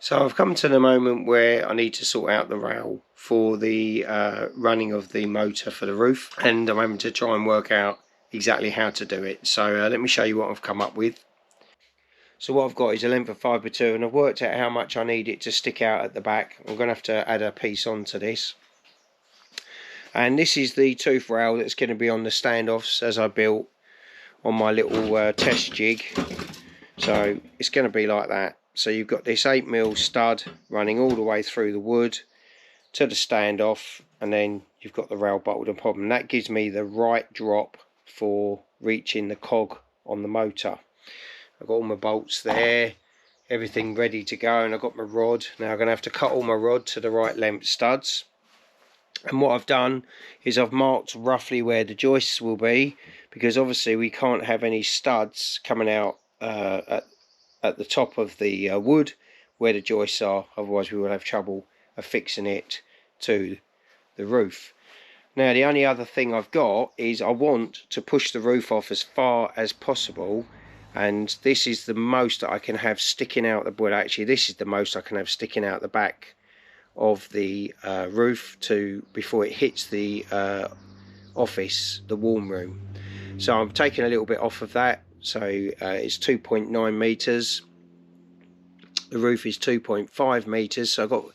So I've come to the moment where I need to sort out the rail for the running of the motor for the roof, and I'm having to try and work out exactly how to do it. So let me show you what I've come up with. So what I've got is a length of 5x2, and I've worked out how much I need it to stick out at the back. I'm going to have to add a piece onto this. And this is the tooth rail that's going to be on the standoffs as I built on my little test jig. So it's going to be like that. So you've got this 8mm stud running all the way through the wood to the standoff, and then you've got the rail bolted on top, and that gives me the right drop for reaching the cog on the motor. I've got all my bolts there, everything ready to go, and I've got my rod. Now I'm going to have to cut all my rod to the right length studs. And what I've done is I've marked roughly where the joists will be, because obviously we can't have any studs coming out at the top of the wood where the joists are, otherwise we will have trouble affixing it to the roof. Now the only other thing I've got is I want to push the roof off as far as possible, and this is the most that I can have sticking out the wood. Actually, this is the most I can have sticking out the back of the roof before it hits the office, the warm room. So I'm taking a little bit off of that. So it's 2.9 meters. The roof is 2.5 meters. So I've got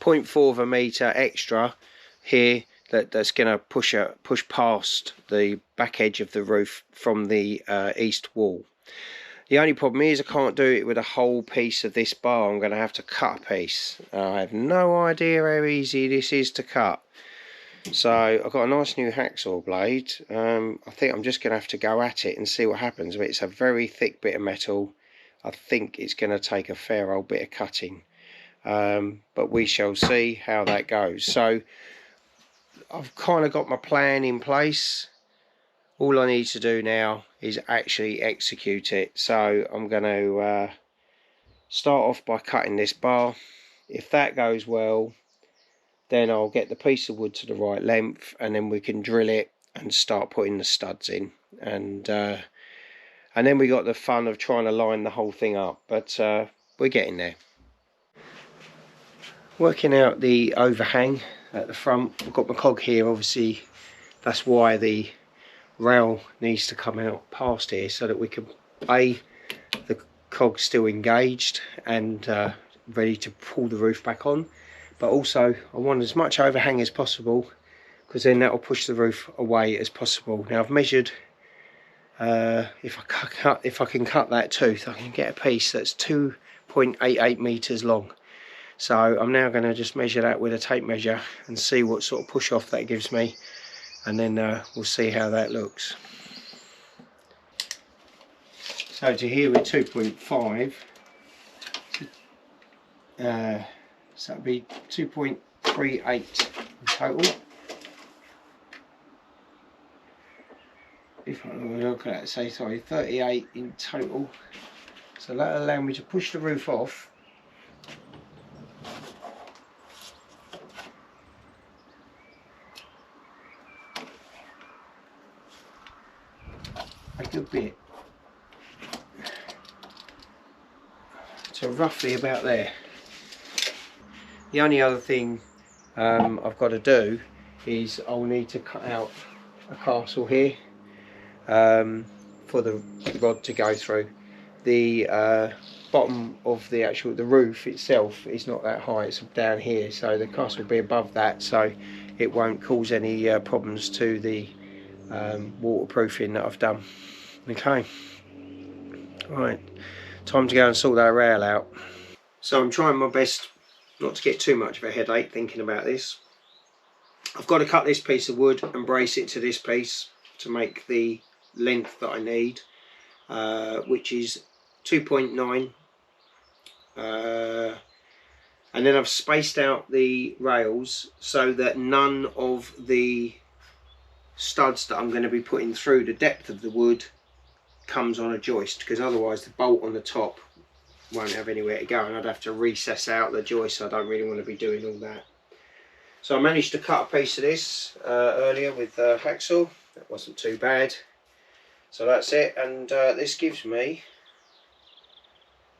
0.4 of a meter extra here that's going to push past the back edge of the roof from the east wall. The only problem is I can't do it with a whole piece of this bar. I'm going to have to cut a piece. I have no idea how easy this is to cut. So I've got a nice new hacksaw blade. I think I'm just going to have to go at it and see what happens. But it's a very thick bit of metal. I think it's going to take a fair old bit of cutting. But we shall see how that goes. So I've kind of got my plan in place. All I need to do now is actually execute it. So I'm going to start off by cutting this bar. If that goes well, then I'll get the piece of wood to the right length, and then we can drill it and start putting the studs in. And then we got the fun of trying to line the whole thing up, but we're getting there. Working out the overhang at the front. I've got my cog here, obviously that's why the rail needs to come out past here, so that we can the cog still engaged and ready to pull the roof back on. But also I want as much overhang as possible, because then that will push the roof away as possible. Now I've measured, if I can cut that tooth, I can get a piece that's 2.88 meters long. So I'm now going to just measure that with a tape measure and see what sort of push off that gives me, and then we'll see how that looks. So to here with 2.5, so that'd be 2.38 in total. If I look at that, say, sorry, 38 in total. So that'll allow me to push the roof off a good bit to roughly about there. The only other thing I've got to do is I'll need to cut out a castle here for the rod to go through. The bottom of the roof itself is not that high, it's down here, so the castle will be above that, so it won't cause any problems to the waterproofing that I've done. Okay, right, time to go and sort that rail out. So I'm trying my best not to get too much of a headache thinking about this. I've got to cut this piece of wood and brace it to this piece to make the length that I need, which is 2.9, and then I've spaced out the rails so that none of the studs that I'm going to be putting through the depth of the wood comes on a joist, because otherwise the bolt on the top won't have anywhere to go and I'd have to recess out the joist. I don't really want to be doing all that. So I managed to cut a piece of this earlier with hacksaw. That wasn't too bad. So that's it, and this gives me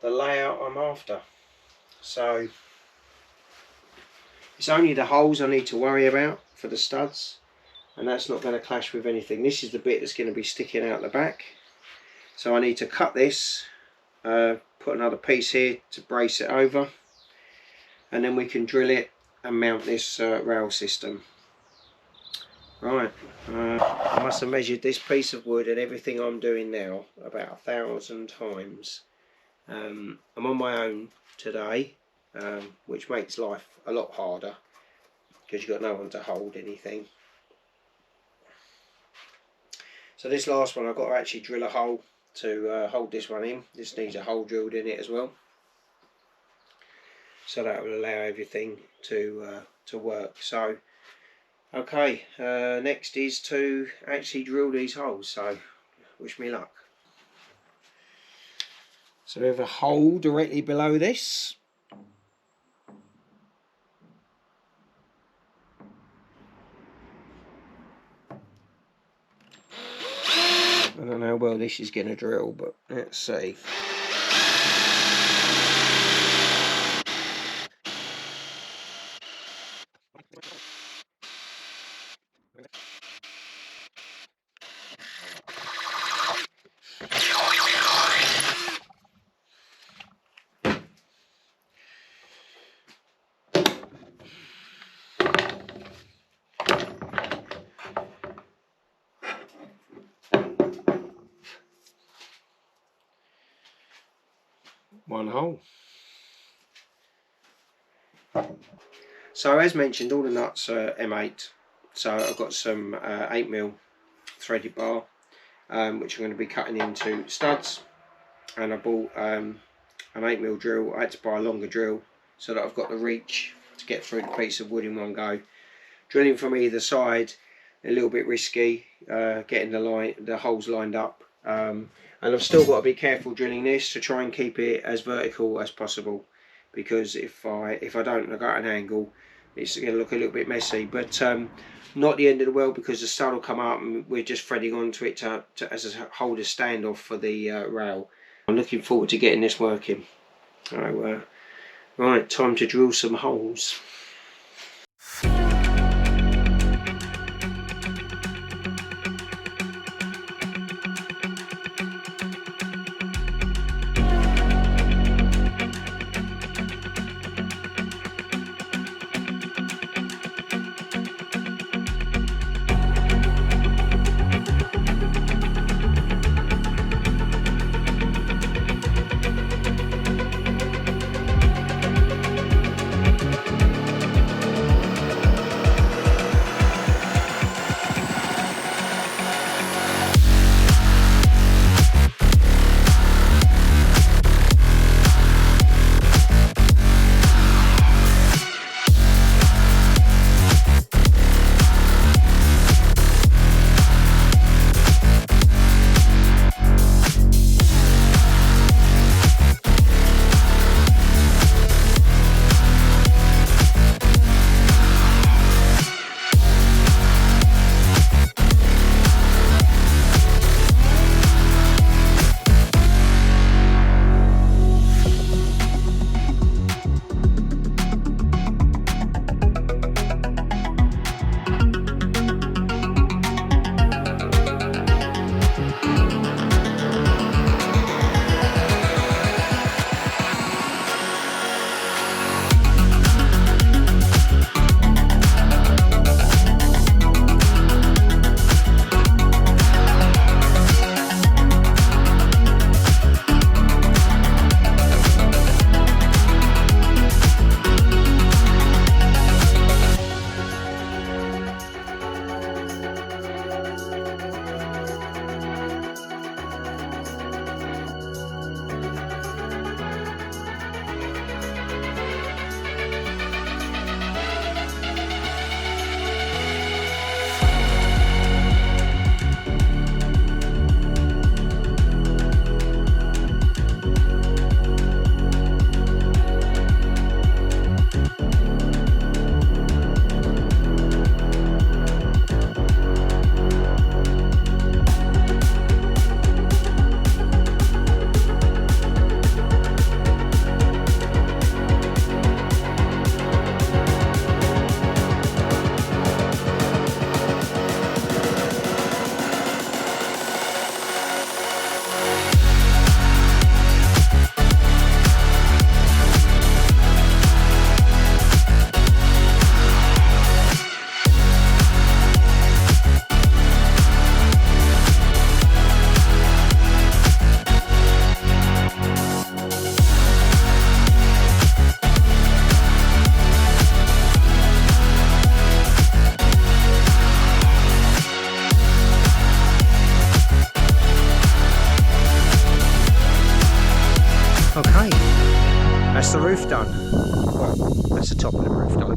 the layout I'm after. So it's only the holes I need to worry about for the studs, and that's not going to clash with anything. This is the bit that's going to be sticking out the back, so I need to cut this, put another piece here to brace it over, and then we can drill it and mount this rail system. Right, I must have measured this piece of wood and everything I'm doing now about 1,000 times. I'm on my own today, which makes life a lot harder because you've got no one to hold anything. So this last one I've got to actually drill a hole to hold this one in. This needs a hole drilled in it as well, so that will allow everything to work. So okay, next is to actually drill these holes, so wish me luck. So we have a hole directly below this. I don't know how well this is going to drill, but let's see. One hole. So as mentioned, all the nuts are M8, so I've got some 8mm threaded bar, which I'm going to be cutting into studs, and I bought an 8mm drill. I had to buy a longer drill so that I've got the reach to get through the piece of wood in one go. Drilling from either side a little bit risky, getting the holes lined up, and I've still got to be careful drilling this to try and keep it as vertical as possible, because if I don't, I got an angle, it's going to look a little bit messy, but not the end of the world, because the stud will come up and we're just threading onto it as a holder standoff for the rail. I'm looking forward to getting this working. So right, time to drill some holes.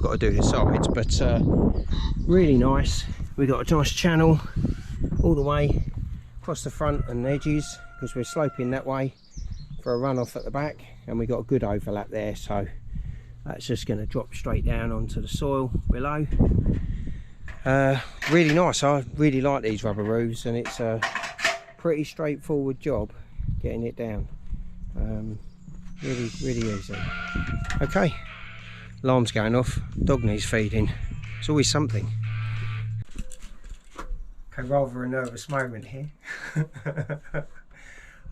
got to do the sides, but really nice. We got a nice channel all the way across the front and edges, because we're sloping that way for a runoff at the back, and we got a good overlap there, so that's just going to drop straight down onto the soil below. Really nice. I really like these rubber roofs, and it's a pretty straightforward job getting it down. Really easy. Okay, alarm's going off, dog needs feeding. It's always something. Okay, rather a nervous moment here.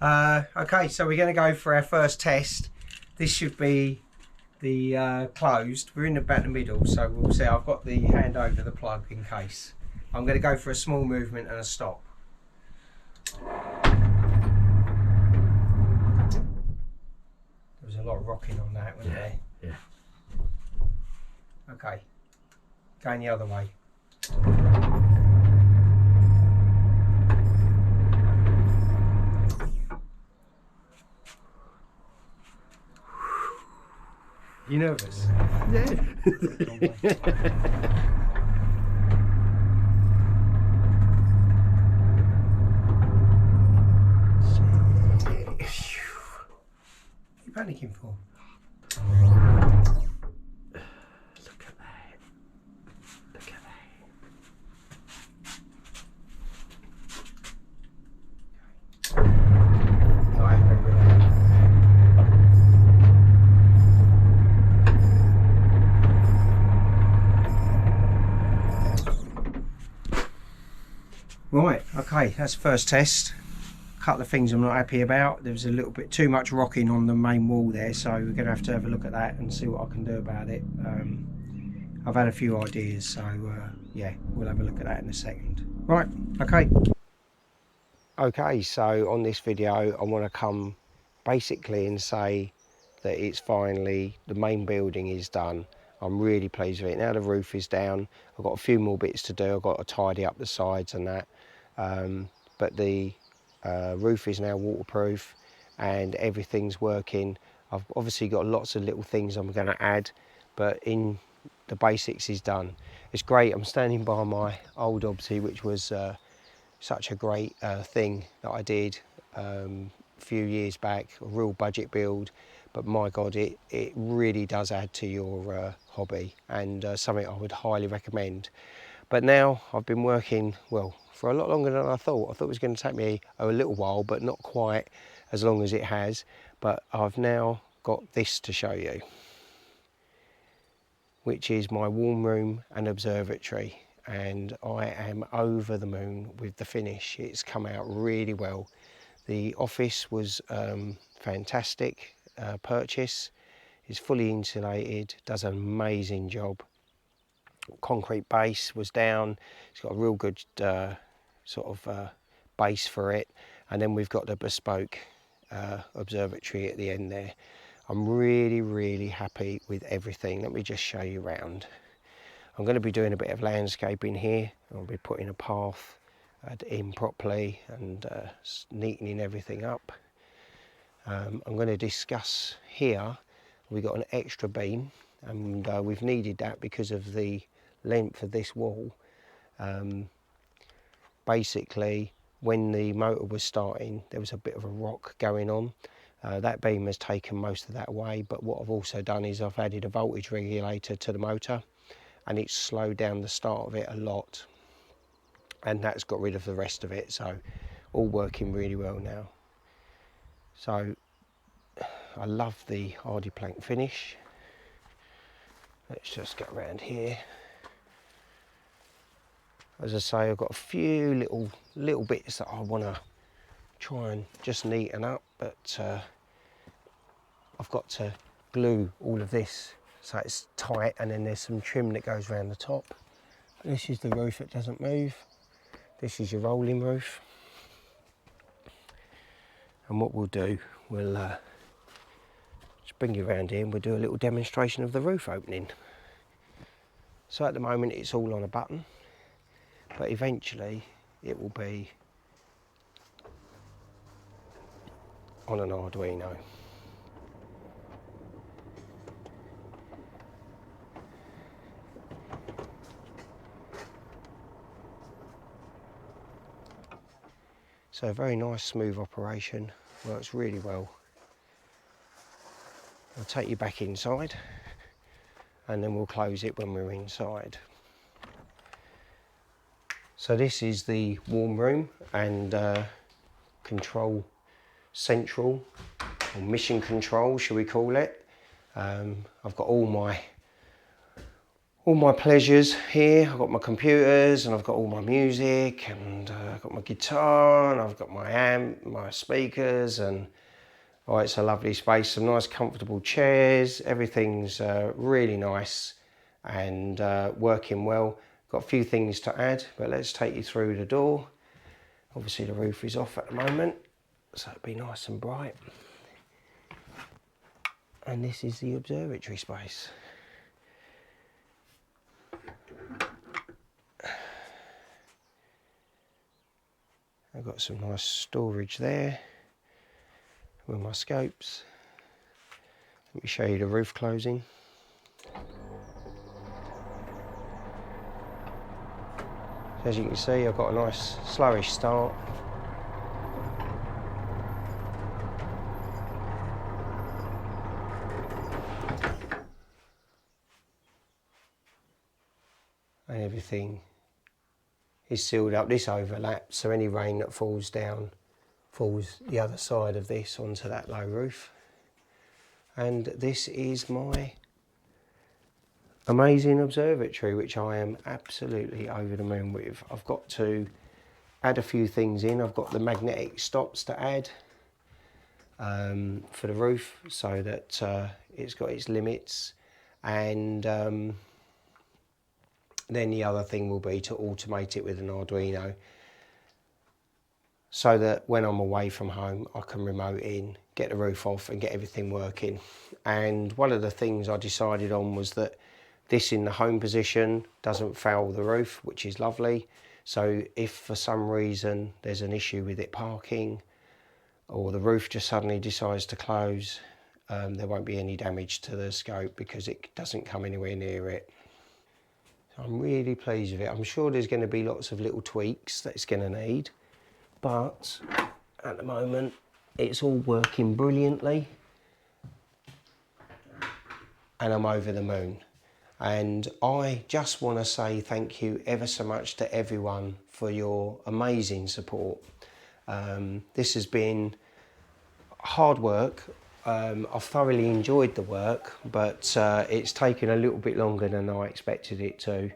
Okay, so we're going to go for our first test. This should be the closed. We're in about the middle, so we'll see. I've got the hand over the plug in case. I'm going to go for a small movement and a stop. There was a lot of rocking on that, wasn't there? Yeah. Okay, going the other way. You nervous? Yeah. What are you panicking for? Look at that. Look at that. Not happy with that. Right, okay, that's the first test. A couple of things I'm not happy about. There was a little bit too much rocking on the main wall there, so we're going to have a look at that and see what I can do about it. I've had a few ideas, so yeah, we'll have a look at that in a second. Right, okay. Okay, so on this video I want to come basically and say that it's finally, the main building is done. I'm really pleased with it. Now the roof is down, I've got a few more bits to do. I've got to tidy up the sides and that, but the roof is now waterproof and everything's working. I've obviously got lots of little things I'm going to add, but in the basics is done. It's great. I'm standing by my old Obsi, which was such a great thing that I did a few years back, a real budget build, but my God, it really does add to your hobby, and something I would highly recommend. But now I've been working, well, for a lot longer than I thought. I thought it was going to take me a little while, but not quite as long as it has. But I've now got this to show you, which is my warm room and observatory, and I am over the moon with the finish. It's come out really well. The office was fantastic purchase. It's fully insulated, does an amazing job. Concrete base was down. It's got a real good sort of base for it, and then we've got the bespoke observatory at the end there. I'm really happy with everything. Let me just show you around. I'm going to be doing a bit of landscaping here. I'll be putting a path in properly and neatening everything up. I'm going to discuss here, we've got an extra beam, and we've needed that because of the length of this wall. Basically, when the motor was starting, there was a bit of a rock going on. That beam has taken most of that away, but what I've also done is I've added a voltage regulator to the motor, and it's slowed down the start of it a lot, and that's got rid of the rest of it, so all working really well now. So I love the hardy plank finish. Let's just get around here. As I say, I've got a few little bits that I want to try and just neaten up, but I've got to glue all of this so it's tight, and then there's some trim that goes around the top. This is the roof that doesn't move. This is your rolling roof. And what we'll do, we'll just bring you around here and we'll do a little demonstration of the roof opening. So at the moment it's all on a button, but eventually it will be on an Arduino. So very nice, smooth operation, works really well. I'll take you back inside and then we'll close it when we're inside. So this is the warm room and control central, or mission control shall we call it. I've got all my pleasures here. I've got my computers and I've got all my music, and I've got my guitar, and I've got my amp, my speakers, and oh, it's a lovely space. Some nice comfortable chairs. Everything's really nice and working well. Got a few things to add, but let's take you through the door. Obviously the roof is off at the moment, so it'll be nice and bright. And this is the observatory space. I've got some nice storage there with my scopes. Let me show you the roof closing. As you can see, I've got a nice slowish start. And everything is sealed up. This overlaps, so any rain that falls down falls the other side of this onto that low roof. And this is my amazing observatory, which I am absolutely over the moon with. I've got to add a few things in. I've got the magnetic stops to add for the roof, so that it's got its limits, and then the other thing will be to automate it with an Arduino, so that when I'm away from home I can remote in, get the roof off and get everything working. And one of the things I decided on was that this in the home position doesn't foul the roof, which is lovely. So if for some reason there's an issue with it parking, or the roof just suddenly decides to close, there won't be any damage to the scope because it doesn't come anywhere near it. So I'm really pleased with it. I'm sure there's going to be lots of little tweaks that it's going to need, but at the moment it's all working brilliantly and I'm over the moon. And I just want to say thank you ever so much to everyone for your amazing support. This has been hard work. I've thoroughly enjoyed the work, but it's taken a little bit longer than I expected it to.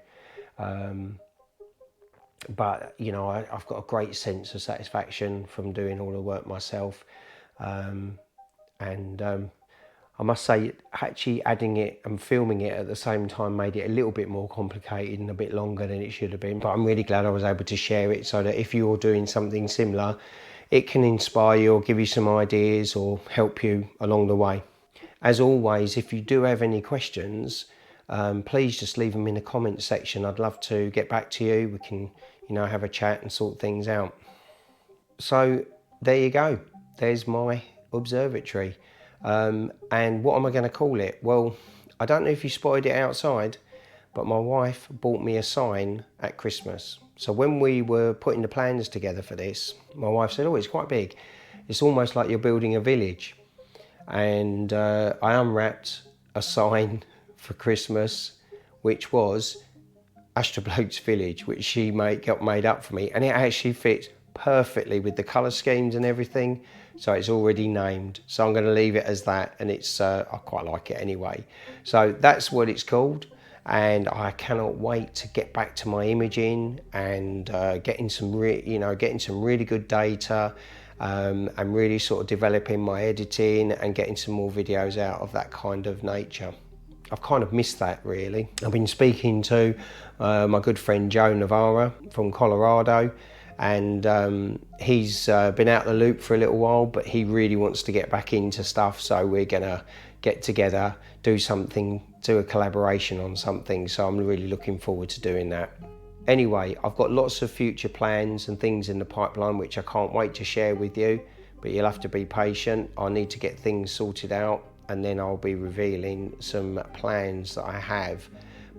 But you know, I've got a great sense of satisfaction from doing all the work myself. I must say, actually adding it and filming it at the same time made it a little bit more complicated and a bit longer than it should have been. But I'm really glad I was able to share it, so that if you're doing something similar, it can inspire you or give you some ideas or help you along the way. As always, if you do have any questions, please just leave them in the comments section. I'd love to get back to you. We can, you know, have a chat and sort things out. So there you go. There's my observatory. And what am I going to call it? Well, I don't know if you spotted it outside, but my wife bought me a sign at Christmas. So when we were putting the plans together for this, my wife said, oh, it's quite big. It's almost like you're building a village. And I unwrapped a sign for Christmas, which was Astrobloke's Village, which she got made up for me. And it actually fits perfectly with the colour schemes and everything. So it's already named. So I'm going to leave it as that. And it's I quite like it anyway. So that's what it's called. And I cannot wait to get back to my imaging and getting some really good data, and really sort of developing my editing and getting some more videos out of that kind of nature. I've kind of missed that really. I've been speaking to my good friend Joe Navarra from Colorado, and he's been out the loop for a little while, but he really wants to get back into stuff, so we're gonna get together, do a collaboration on something, so I'm really looking forward to doing that. Anyway, I've got lots of future plans and things in the pipeline which I can't wait to share with you, but you'll have to be patient. I need to get things sorted out, and then I'll be revealing some plans that I have.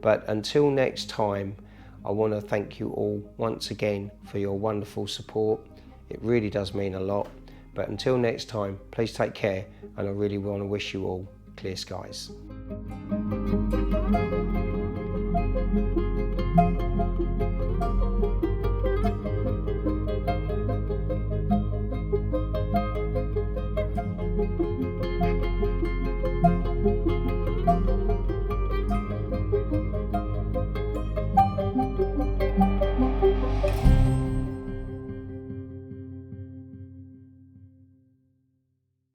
But until next time, I want to thank you all once again for your wonderful support. It really does mean a lot. But until next time, please take care, and I really want to wish you all clear skies.